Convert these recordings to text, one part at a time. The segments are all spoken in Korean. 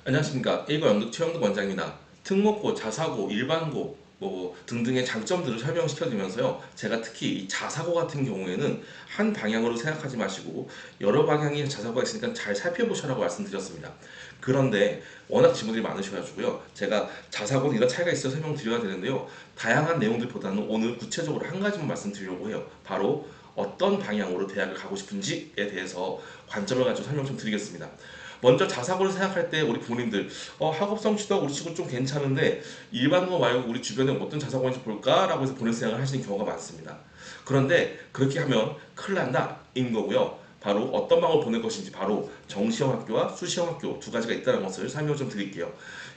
안녕하십니까. 1고 연극 최영덕 원장입니다. 특목고, 자사고, 일반고 등등의 장점들을 설명시켜드리면서요. 제가 특히 이 자사고 같은 경우에는 한 방향으로 생각하지 마시고 여러 방향의 자사고가 있으니까 잘 살펴보시라고 말씀드렸습니다. 그런데 워낙 질문들이 많으셔가지고요. 제가 자사고는 이런 차이가 있어 설명드려야 되는데요. 다양한 내용들보다는 오늘 구체적으로 한 가지만 말씀드리려고 해요. 바로 어떤 방향으로 대학을 가고 싶은지에 대해서 관점을 가지고 설명 좀 드리겠습니다. 먼저 자사고를 생각할 때 우리 부모님들 학업 성취도 우리 친구 좀 괜찮은데 일반고 말고 우리 주변에 어떤 자사고인지 볼까라고 해서 보낼 생각을 하시는 경우가 많습니다. 그런데 그렇게 하면 큰일 난다 인 거고요. 바로 어떤 방을 보낼 것인지 바로 정시형 학교와 수시형 학교 두 가지가 있다는 것을 설명 좀 드릴게요.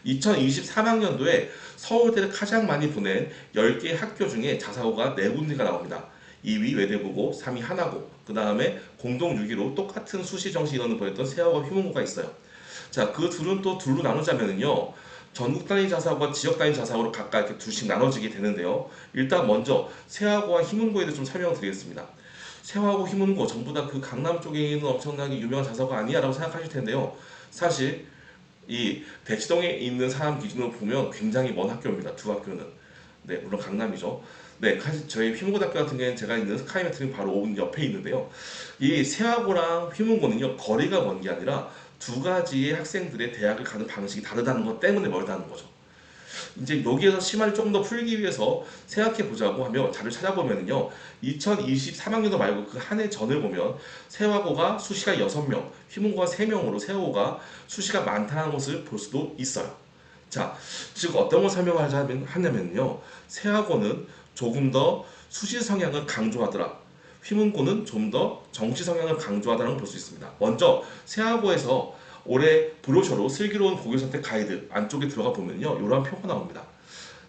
2023학년도에 서울대를 가장 많이 보낸 10개 학교 중에 자사고가 4군데가 나옵니다. 2위 외대부고, 3위 하나고, 그 다음에 공동 6위로 똑같은 수시 정시 인원을 보냈던 세아고 휴문고가 있어요. 자, 그 둘은 또 둘로 나누자면은요. 전국 단위 자사고와 지역 단위 자사고로 각각 이렇게 둘씩 나눠지게 되는데요. 일단 먼저 세아고와 휴문고에 대해서 좀 설명을 드리겠습니다. 세아고, 휴문고 전부 다 그 강남 쪽에 있는 엄청나게 유명한 자사고 아니야라고 생각하실 텐데요. 사실 이 대치동에 있는 사람 기준으로 보면 굉장히 먼 학교입니다. 두 학교는. 네, 물론 강남이죠. 네, 사실 저희 휘문고등학교 같은 경우에는 제가 있는 스카이메트링 바로 5분 옆에 있는데요. 이 세화고랑 휘문고는요, 거리가 먼 게 아니라 두 가지의 학생들의 대학을 가는 방식이 다르다는 것 때문에 멀다는 거죠. 이제 여기에서 심화를 조금 더 풀기 위해서 생각해 보자고 하며 자료를 찾아보면요. 2023학년도 말고 그 한 해 전을 보면 세화고가 수시가 6명, 휘문고가 3명으로 세화고가 수시가 많다는 것을 볼 수도 있어요. 자, 즉 어떤 걸 하냐면요. 세화고는 조금 더 수시 성향을 강조하더라. 휘문고는 좀 더 정시 성향을 강조하다는 걸 볼 수 있습니다. 먼저 세화고에서 올해 브로셔로 슬기로운 고교 선택 가이드 안쪽에 들어가 보면요. 이러한 표가 나옵니다.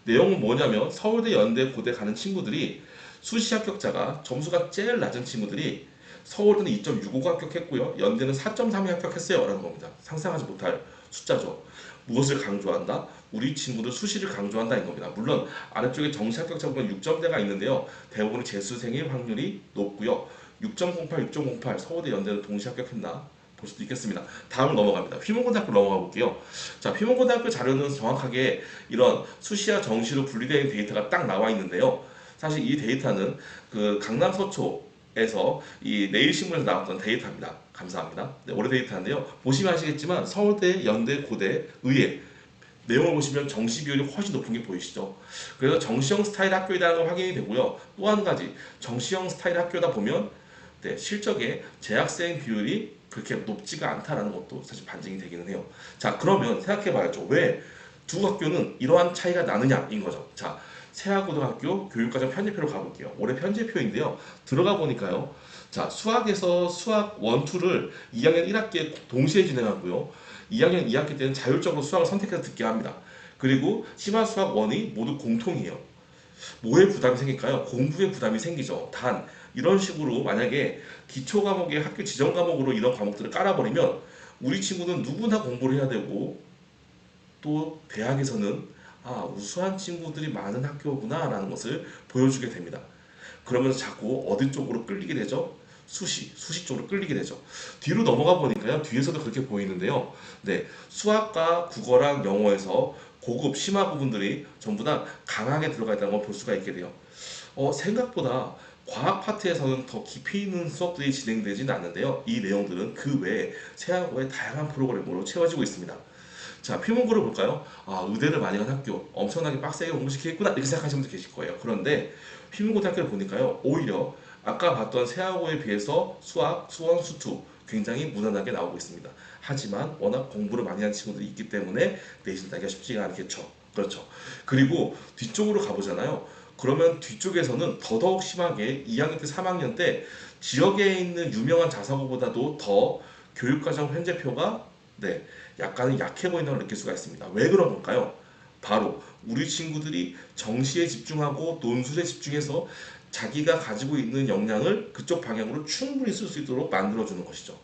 내용은 뭐냐면 서울대, 연대, 고대 가는 친구들이 수시 합격자가 점수가 제일 낮은 친구들이 서울대는 2.65 합격했고요. 연대는 4.3이 합격했어요. 라는 겁니다. 상상하지 못할 숫자죠. 무엇을 강조한다? 우리 친구들 수시를 강조한다는 겁니다. 물론 아래쪽에 정시 합격자 보면 6점대가 있는데요. 대부분 재수생일 확률이 높고요. 6.08, 6.08 서울대, 연대는 동시 합격했나? 볼 수도 있겠습니다. 다음으로 넘어갑니다. 휘문고등학교 넘어가 볼게요. 자, 휘문고등학교 자료는 정확하게 이런 수시와 정시로 분리되어 있는 데이터가 딱 나와 있는데요. 사실 이 데이터는 그 강남 서초에서 이 내일신문에서 나왔던 데이터입니다. 감사합니다. 네, 올해 데이터인데요. 보시면 아시겠지만 서울대, 연대, 고대, 의예 내용을 보시면 정시 비율이 훨씬 높은 게 보이시죠? 그래서 정시형 스타일 학교이라는 걸 확인이 되고요. 또 한 가지 정시형 스타일 학교다 보면 네, 실적에 재학생 비율이 그렇게 높지가 않다라는 것도 사실 반증이 되기는 해요. 자, 그러면 생각해 봐야죠. 왜 두 학교는 이러한 차이가 나느냐인 거죠. 자, 세아고등학교 교육과정 편제표로 가볼게요. 올해 편제표인데요. 들어가 보니까요. 자, 수학에서 수학 1, 2를 2학년 1학기에 동시에 진행하고요. 2학년 2학기 때는 자율적으로 수학을 선택해서 듣게 합니다. 그리고 심화 수학 1이 모두 공통이에요. 뭐에 부담이 생길까요? 공부에 부담이 생기죠. 단 이런 식으로 만약에 기초 과목의 학교 지정 과목으로 이런 과목들을 깔아버리면 우리 친구는 누구나 공부를 해야 되고 또 대학에서는 우수한 친구들이 많은 학교구나 라는 것을 보여주게 됩니다. 그러면서 자꾸 어디 쪽으로 끌리게 되죠? 수시 쪽으로 끌리게 되죠. 뒤로 넘어가 보니까요. 뒤에서도 그렇게 보이는데요. 네, 수학과 국어랑 영어에서 고급 심화 부분들이 전부 다 강하게 들어가 있다는 걸 볼 수가 있게 돼요. 생각보다 과학 파트에서는 더 깊이 있는 수업들이 진행되지는 않는데요. 이 내용들은 그 외에 세학고의 다양한 프로그램으로 채워지고 있습니다. 자, 피문고를 볼까요? 의대를 많이 간 학교, 엄청나게 빡세게 공부시키겠구나 이렇게 생각하시는 분들 계실 거예요. 그런데 피문고등학교를 보니까요, 오히려 아까 봤던 세학고에 비해서 수학, 수원, 수투 굉장히 무난하게 나오고 있습니다. 하지만 워낙 공부를 많이 한 친구들이 있기 때문에 내신 따기가 쉽지가 않겠죠. 그렇죠. 그리고 뒤쪽으로 가보잖아요. 그러면 뒤쪽에서는 더더욱 심하게 2학년 때, 3학년 때 지역에 있는 유명한 자사고보다도 더 교육과정 편제표가 네, 약간은 약해 보인다고 느낄 수가 있습니다. 왜 그런 걸까요? 바로 우리 친구들이 정시에 집중하고 논술에 집중해서 자기가 가지고 있는 역량을 그쪽 방향으로 충분히 쓸 수 있도록 만들어주는 것이죠.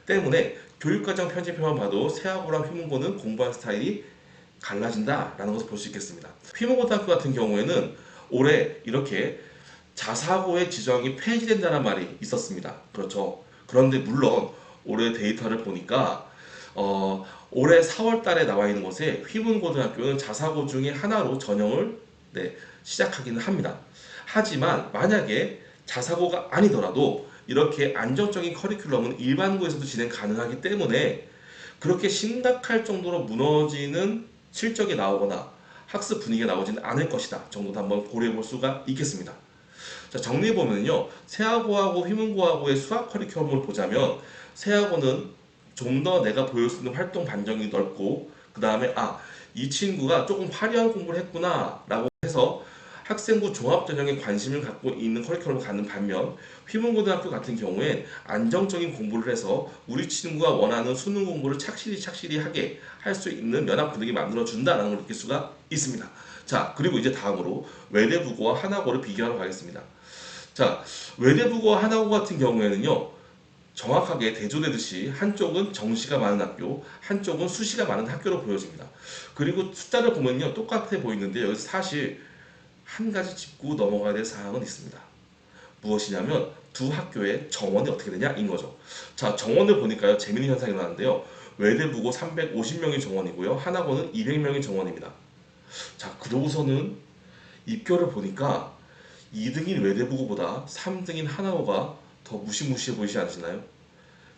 때문에 교육과정 편집표만 봐도 세하고랑 휘문고는 공부한 스타일이 갈라진다라는 것을 볼 수 있겠습니다. 휘문고등학교 같은 경우에는 올해 이렇게 자사고의 지정이 폐지된다는 말이 있었습니다. 그렇죠. 그런데 물론 올해 데이터를 보니까 올해 4월 달에 나와 있는 것에 휘문고등학교는 자사고 중에 하나로 전형을 시작하기는 합니다. 하지만 만약에 자사고가 아니더라도 이렇게 안정적인 커리큘럼은 일반고에서도 진행 가능하기 때문에 그렇게 심각할 정도로 무너지는 실적이 나오거나 학습 분위기가 나오지는 않을 것이다 정도도 한번 고려해 볼 수가 있겠습니다. 자, 정리해 보면요, 세하고하고 휘문고하고의 수학 커리큘럼을 보자면 세하고는 좀 더 내가 보일 수 있는 활동 반경이 넓고, 그 다음에 이 친구가 조금 화려한 공부를 했구나 라고 해서 학생부 종합전형에 관심을 갖고 있는 커리큘럼을 갖는 반면, 휘문고등학교 같은 경우엔 안정적인 공부를 해서 우리 친구가 원하는 수능 공부를 착실히 하게 할 수 있는 면학 분위기 만들어준다라는 걸 느낄 수가 있습니다. 자, 그리고 이제 다음으로 외대부고와 하나고를 비교하러 가겠습니다. 자, 외대부고와 하나고 같은 경우에는요, 정확하게 대조되듯이 한쪽은 정시가 많은 학교, 한쪽은 수시가 많은 학교로 보여집니다. 그리고 숫자를 보면요, 똑같아 보이는데 여기서 사실 한 가지 짚고 넘어가야 될 사항은 있습니다. 무엇이냐면 두 학교의 정원이 어떻게 되냐인 거죠. 자, 정원을 보니까요, 재미있는 현상이 나는데요. 외대부고 350명이 정원이고요, 하나고는 200명이 정원입니다. 자, 그러고서는 입결을 보니까 2등인 외대부고보다 3등인 하나고가 더 무시무시해 보이지 않으시나요?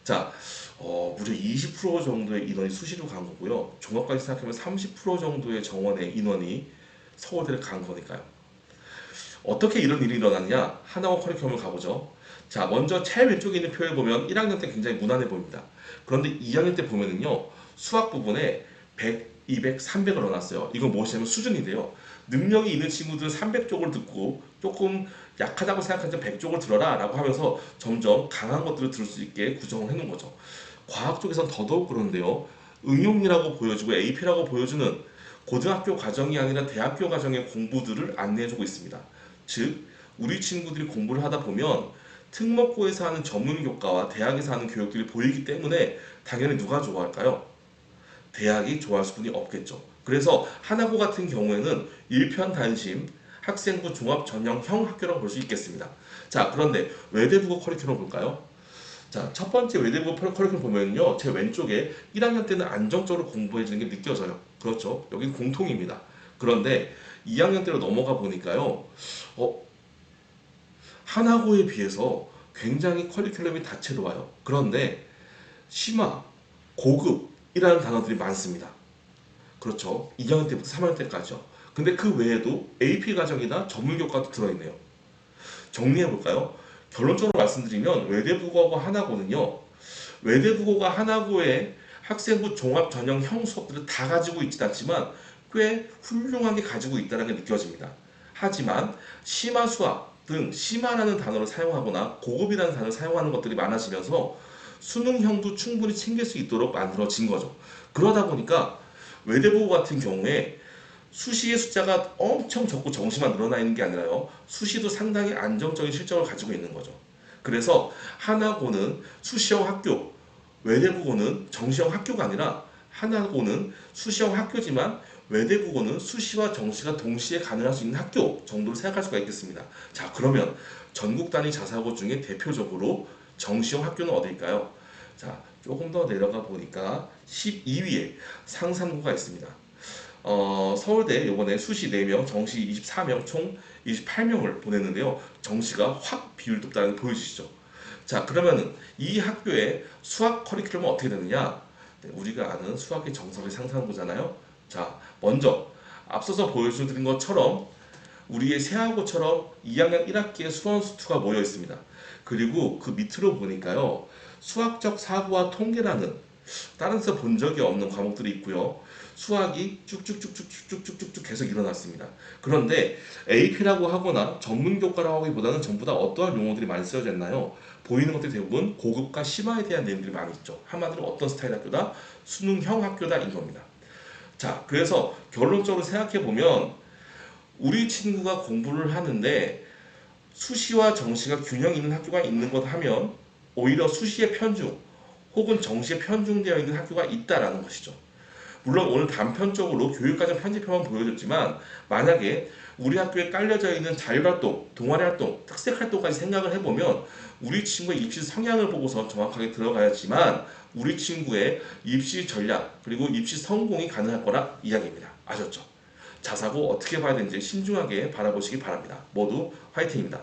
자, 무려 20% 정도의 인원이 수시로 간 거고요. 종합까지 생각하면 30% 정도의 정원의 인원이 서울대를 간 거니까요. 어떻게 이런 일이 일어났냐? 하나고 커리큘럼을 가보죠. 자, 먼저 제일 왼쪽에 있는 표를 보면 1학년 때 굉장히 무난해 보입니다. 그런데 2학년 때 보면은요, 수학 부분에 100, 200, 300을 넣어놨어요. 이건 무엇이냐면 수준인데요. 능력이 있는 친구들은 300쪽을 듣고 조금 약하다고 생각하는 100쪽을 들어라 라고 하면서 점점 강한 것들을 들을 수 있게 구성을 해놓은 거죠. 과학 쪽에선 더더욱 그런데요. 응용이라고 보여주고 AP라고 보여주는 고등학교 과정이 아니라 대학교 과정의 공부들을 안내해주고 있습니다. 즉, 우리 친구들이 공부를 하다 보면 특목고에서 하는 전문 교과와 대학에서 하는 교육들이 보이기 때문에 당연히 누가 좋아할까요? 대학이 좋아할 수뿐이 없겠죠. 그래서 하나고 같은 경우에는 일편단심 학생부 종합 전형형 학교라고 볼 수 있겠습니다. 자, 그런데 외대부고 커리큘럼 볼까요? 자, 첫 번째 외대부고 커리큘럼 보면요, 제 왼쪽에 1학년 때는 안정적으로 공부해지는 게 느껴져요. 그렇죠? 여기 공통입니다. 그런데 2학년 때로 넘어가 보니까요, 하나고에 비해서 굉장히 커리큘럼이 다채로워요. 그런데 심화, 고급이라는 단어들이 많습니다. 그렇죠. 2학년 때부터 3학년 때까지요. 근데 그 외에도 AP 과정이나 전문 교과도 들어있네요. 정리해 볼까요? 결론적으로 말씀드리면 외대부고하고 하나고는요, 외대부고가 하나고의 학생부 종합 전형형 수업들을 다 가지고 있진 않지만 꽤 훌륭하게 가지고 있다는 게 느껴집니다. 하지만 심화 수학 등 심화라는 단어를 사용하거나 고급이라는 단어를 사용하는 것들이 많아지면서 수능형도 충분히 챙길 수 있도록 만들어진 거죠. 그러다 보니까 외대부고 같은 경우에 수시의 숫자가 엄청 적고 정시만 늘어나 있는 게 아니라요, 수시도 상당히 안정적인 실적을 가지고 있는 거죠. 그래서 하나고는 수시형 학교, 외대부고는 정시형 학교가 아니라 하나고는 수시형 학교지만 외대부고는 수시와 정시가 동시에 가능할 수 있는 학교 정도로 생각할 수가 있겠습니다. 자, 그러면 전국 단위 자사고 중에 대표적으로 정시형 학교는 어디일까요? 자, 조금 더 내려가 보니까 12위에 상산고가 있습니다. 서울대 이번에 수시 4명, 정시 24명, 총 28명을 보냈는데요. 정시가 확 비율 높다는 게 보여지시죠? 자, 그러면은 이 학교의 수학 커리큘럼은 어떻게 되느냐? 네, 우리가 아는 수학의 정석의 상상고잖아요. 자, 먼저 앞서서 보여드린 것처럼 우리의 세하고처럼 2학년 1학기에 수원수투가 모여 있습니다. 그리고 그 밑으로 보니까요, 수학적 사고와 통계라는 다른 데서 본 적이 없는 과목들이 있고요. 수학이 쭉쭉쭉쭉쭉쭉쭉 계속 일어났습니다. 그런데 AP라고 하거나 전문 교과라고 하기보다는 전부 다 어떠한 용어들이 많이 쓰여져 있나요? 보이는 것들이 대부분 고급과 심화에 대한 내용들이 많이 있죠. 한마디로 어떤 스타일 학교다? 수능형 학교다인 겁니다. 자, 그래서 결론적으로 생각해 보면 우리 친구가 공부를 하는데 수시와 정시가 균형 있는 학교가 있는 것 하면 오히려 수시에 편중 혹은 정시에 편중되어 있는 학교가 있다라는 것이죠. 물론 오늘 단편적으로 교육과정 편집표만 보여줬지만 만약에 우리 학교에 깔려져 있는 자율활동, 동아리활동, 특색활동까지 생각을 해보면 우리 친구의 입시 성향을 보고서 정확하게 들어가야지만 우리 친구의 입시 전략 그리고 입시 성공이 가능할 거라 이야기입니다. 아셨죠? 자사고 어떻게 봐야 되는지 신중하게 바라보시기 바랍니다. 모두 화이팅입니다.